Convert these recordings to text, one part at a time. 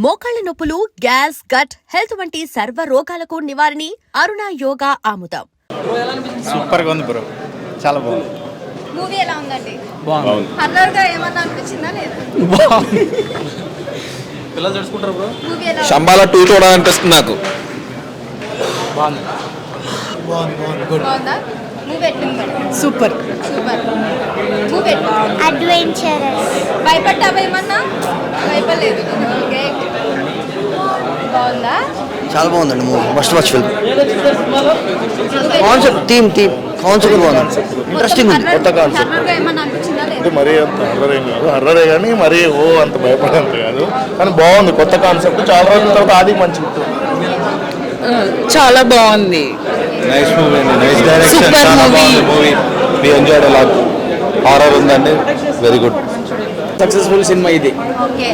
మోకాళ్ల నొప్పులు, gas, gut health వంటి సర్వ రోగాలకు నివారణి అరుణ యోగా ఆముదం. సూపర్ గా ఉంది బ్రో, చాలా బాగుంది. మూవీ ఎలా ఉందండి? బాగుంది. హర్రర్ గా ఏమన్నా అనిపించిందా లేదా? పిల్లలు తెలుసుకుంటారు బ్రో. మూవీ ఎలా శంబాల 2 చూడాలనిపిస్తుంది నాకు. బాగుంది. బాగుందా? మూవీ ఎట్లుంది మేడం? సూపర్. సూపర్. మూవీ ఎట్లుంది? అడ్వెంచరస్. భయపడ్డావా ఏమన్నా? భయపడలేదు. ఓకే. బాగుందా? చాలా బాగుందండి movie, must watch film. Concept theme concept బాగుంది, ఇంట్రెస్టింగ్ ఉంది, కొత్త కాన్సెప్ట్. హర్రర్ గా ఏమన్నా అనిపించిందా లేదా? మరీ అంత హర్రర్ ఏం కాదు, హర్రరే కానీ మరీ అంత భయపడేంత కాదు, కానీ బాగుంది, కొత్త కాన్సెప్ట్. చాలా రోజుల తర్వాత ఆది మంచి చాలా బాగుంది. నైస్ మూవీ అండి, నైస్ డైరెక్షన్, Super చాలా movie. బాగుంది movie. We enjoyed a lot. Horror ఉందండి, వెరీ గుడ్. సక్సెస్ఫుల్ సినిమా ఇది. ఓకే.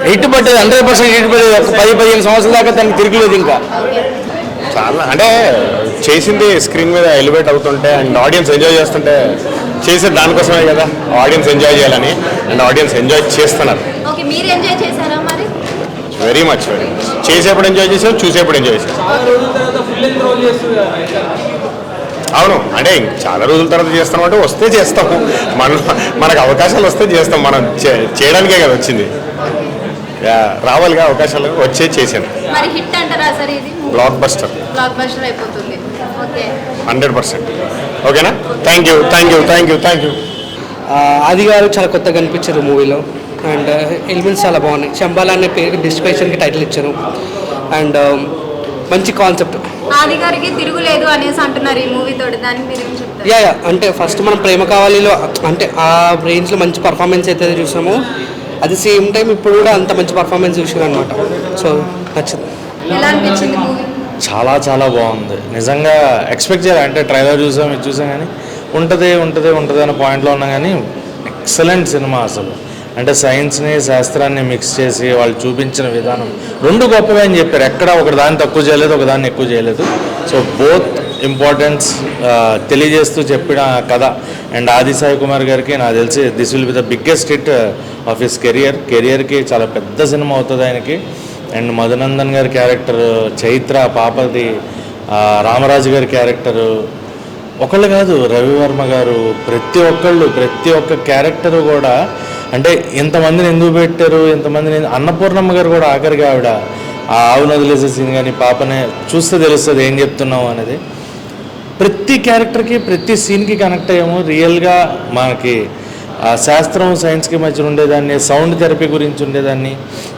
హిట్ పట్టేది 100% హిట్ పట్టేది. 10-15 సంవత్సరాల దాకా తనకి తిరిగిలేదు ఇంకా. చాలా అంటే చేసింది స్క్రీన్ మీద ఎలివేట్ అవుతుంటే అండ్ ఆడియన్స్ ఎంజాయ్ చేస్తుంటే, చేసేది దానికోసమే కదా, ఆడియన్స్ ఎంజాయ్ చేయాలని. అండ్ ఆడియన్స్ ఎంజాయ్ చేస్తున్నారు ఓకే, మీరు ఎంజాయ్ చేశారా మరి? Very much. చేసేప్పుడు ఎంజాయ్ చేసాం, చూసేప్పుడు ఎంజాయ్ చేసాం. అవును, అంటే చాలా రోజుల తర్వాత చేస్తాం అంటే వస్తే చేస్తాము, మనకు అవకాశాలు వస్తే చేస్తాం. మనం చేయడానికే కదా వచ్చింది, రావాలిగా అవకాశాలు, వచ్చే చేసాను. మరి హిట్ అంటారా సార్ ఇది? బ్లాక్ బస్టర్, బ్లాక్ బస్టర్ అయిపోతుంది. ఓకే. 100%. ఓకేనా? Thank you. ఆది గారు చాలా కొత్తగా కనిపించారు మూవీలో. అండ్ ఎలిమెంట్స్ చాలా బాగున్నాయి. శంబాల అనే పేరు డిస్క్రిప్షన్కి టైటిల్ ఇచ్చారు. అండ్ మంచి కాన్సెప్ట్. ఆది గారికి తిరుగులేదు అనేసి అంటున్నారు ఈ మూవీ తోటి, దానికి మీరు ఏం చెప్తారు? యా అంటే ఫస్ట్ మనం ప్రేమ కావాలిలో అంటే ఆ రేంజ్లో మంచి పర్ఫార్మెన్స్ అయితే చూసామో, అట్ ది సేమ్ టైం ఇప్పుడు కూడా అంత మంచి పర్ఫార్మెన్స్ చూసాను అనమాట. సో నచ్చింది. ఎలా అనిపించింది మూవీ? చాలా చాలా బాగుంది నిజంగా. ఎక్స్పెక్ట్ చేయాలి అంటే ట్రైలర్ చూసాం, ఇది చూసాం, కానీ ఉంటుంది అనే పాయింట్లో ఉన్నాం. కానీ ఎక్సలెంట్ సినిమా అసలు. అంటే సైన్స్ని శాస్త్రాన్ని మిక్స్ చేసి వాళ్ళు చూపించిన విధానం రెండు గొప్పగా అని చెప్పారు. ఎక్కడ ఒక దాన్ని తక్కువ చేయలేదు, ఒక దాన్ని ఎక్కువ చేయలేదు. సో బోత్ ఇంపార్టెన్స్ తెలియజేస్తూ చెప్పిన కథ. అండ్ ఆది సాయి కుమార్ గారికి నాకు తెలిసి this will be the biggest hit of his కెరియర్కి చాలా పెద్ద సినిమా అవుతుంది ఆయనకి. అండ్ మధునందన్ గారి క్యారెక్టర్, చైత్ర పాపది, రామరాజు గారి క్యారెక్టరు, ఒకళ్ళు కాదు రవివర్మ గారు, ప్రతి ఒక్క క్యారెక్టరు కూడా అంటే ఇంతమందిని ఎందుకు పెట్టారు, ఇంతమందిని అన్నపూర్ణమ్మ గారు కూడా ఆఖరికి ఆవిడ ఆ ఆవును వదిలేసే సీన్ కానీ పాపనే చూస్తే తెలుస్తుంది ఏం చెప్తున్నాం అనేది. ప్రతి క్యారెక్టర్కి ప్రతి సీన్కి కనెక్ట్ అయ్యాము. రియల్గా మనకి శాస్త్రం సైన్స్కి మధ్య ఉండేదాన్ని, సౌండ్ థెరపీ గురించి ఉండేదాన్ని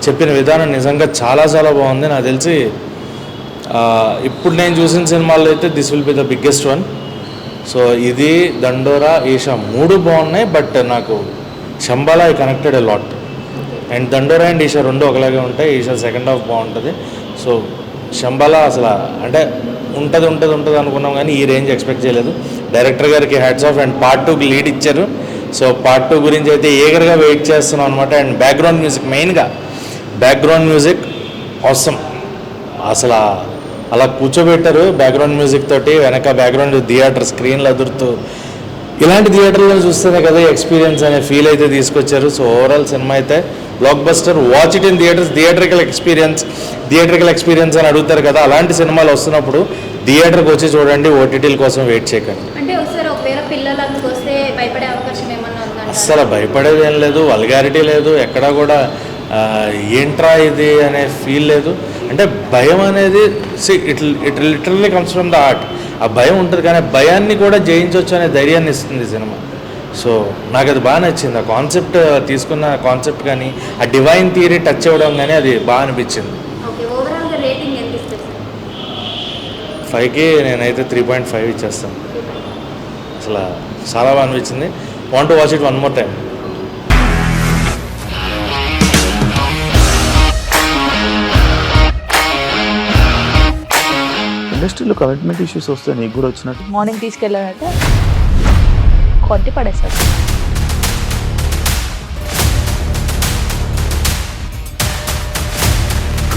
చెప్పిన విధానం నిజంగా చాలా చాలా బాగుంది. నాకు తెలిసి ఇప్పుడు నేను చూసిన సినిమాల్లో అయితే this will be the biggest one. So ఇది దండోరా, ఈషా 3 బాగున్నాయి. బట్ నాకు Shambhala I connected a lot. And Dandora and Eesha 2 ఒకలాగే ఉంటాయి. ఈషా సెకండ్ హాఫ్ బాగుంటుంది. సో శంబాల అసలు అంటే ఉంటుంది అనుకున్నాం, కానీ ఈ రేంజ్ ఎక్స్పెక్ట్ చేయలేదు. డైరెక్టర్ గారికి హ్యాట్స్ ఆఫ్. అండ్ పార్ట్ 2కి లీడ్ ఇచ్చారు. సో పార్ట్ 2 గురించి అయితే ఏగర్గా వెయిట్ చేస్తున్నాం అనమాట. అండ్ బ్యాక్గ్రౌండ్ మ్యూజిక్, మెయిన్గా బ్యాక్గ్రౌండ్ మ్యూజిక్ అవసరం. అసలు అలా కూర్చోబెట్టారు బ్యాక్గ్రౌండ్ మ్యూజిక్ తోటి. వెనక బ్యాక్గ్రౌండ్ థియేటర్ స్క్రీన్లు అదురుతూ, ఇలాంటి థియేటర్లో చూస్తేనే కదా ఎక్స్పీరియన్స్ అనే ఫీల్ అయితే తీసుకొచ్చారు. సో ఓవరాల్ సినిమా అయితే block buster. Watch it in theatres. Theatrical experience అని అడుగుతారు కదా, అలాంటి సినిమాలు వస్తున్నప్పుడు థియేటర్కి వచ్చి చూడండి, ఓటీటీల కోసం వెయిట్ చేయకండి. అంటే ఒకసారి ఒకవేళ పిల్లలు అందుకు వస్తే భయపడే అవకాశం ఏమన్నా ఉందా? అస్సలు భయపడేది ఏం లేదు, వల్గారిటీ లేదు, ఎక్కడా కూడా ఏంట్రా ఇది అనే ఫీల్ లేదు. అంటే భయం అనేది it literally comes from the art. ఆ భయం ఉంటుంది, కానీ భయాన్ని కూడా జయించవచ్చు అనే ధైర్యాన్ని ఇస్తుంది సినిమా. సో నాకు అది బాగా నచ్చింది. ఆ కాన్సెప్ట్ తీసుకున్న కాన్సెప్ట్ కానీ, ఆ డివైన్ థియరీ టచ్ అవ్వడం కానీ అది బాగా అనిపించింది. ఓకే, ఓవరాల్గా రేటింగ్ ఎంత ఇస్తారు? 5కి నేనైతే 3.5 ఇచ్చేస్తాను. అసలు చాలా బాగా అనిపించింది. Want to watch it one more time. ఇండస్ట్రీలో కమిట్మెంట్ ఇష్యూస్ వస్తే నీకు కూడా వచ్చినట్టు? మార్నింగ్ తీసుకెళ్ళానంటే కొట్టి పడేసాడు.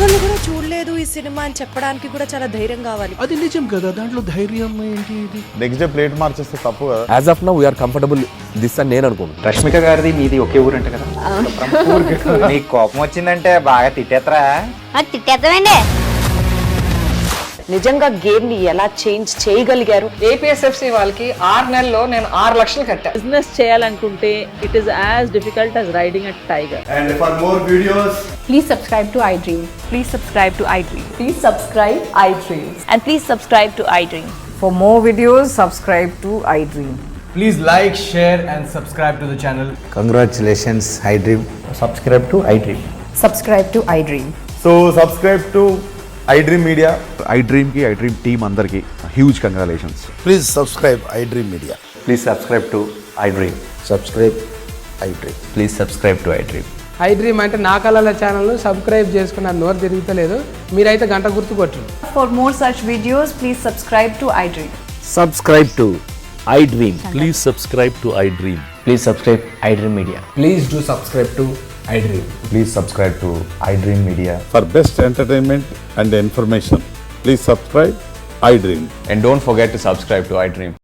ఒక్కళ్ళు కూడా చూడలేదు ఈ సినిమా అని చెప్పడానికి కూడా చాలా ధైర్యం కావాలి. అది నిజం కదా, దాంట్లో ధైర్యం ఏంటి ఇది? నెక్స్ట్ డే ప్లేట్ మార్చేస్తే తప్పు కదా. As of now we are comfortable this అని నేను అనుకుంటున్నాను. రష్మిక గారిది మీది ఒకే ఊరు అంట కదా. నీకు కోపం వచ్చిందంటే బాగా తిట్టేత్తరా? తిట్టేద్దామండి. నిజంగా గేమ్ ని ఎలా చేంజ్ చేయగలిగారు? ఏపీఎస్ఎఫ్సి వాళ్ళకి 6 నెలల్లో నేను 6 లక్షలు కట్టా. బిజినెస్ చేయాలనుకుంటే it is as difficult as riding a tiger. And for more videos, Please subscribe to iDream. Please subscribe to iDream. Please subscribe iDream. And please subscribe to iDream. For more videos, subscribe to iDream. Please like, share and subscribe to the channel. Congratulations iDream. Subscribe to iDream. Subscribe to iDream. so subscribe to iDream Media. iDream కి iDream team అందరికి huge congratulations. Please subscribe iDream media. Please subscribe to iDream. Subscribe iDream. Please subscribe to iDream. iDream అంటే నా కళల channel subscribe చేసుకున్న నోరు తిరుగుతలేదు. మీరైతే గంట గుర్తు కొట్టండి. For more such videos, please subscribe to iDream. Subscribe to iDream. Please subscribe to iDream. Please subscribe iDream Media. Please do subscribe to iDream. Please subscribe to iDream Media. For best entertainment and information, please subscribe iDream. And don't forget to subscribe to iDream.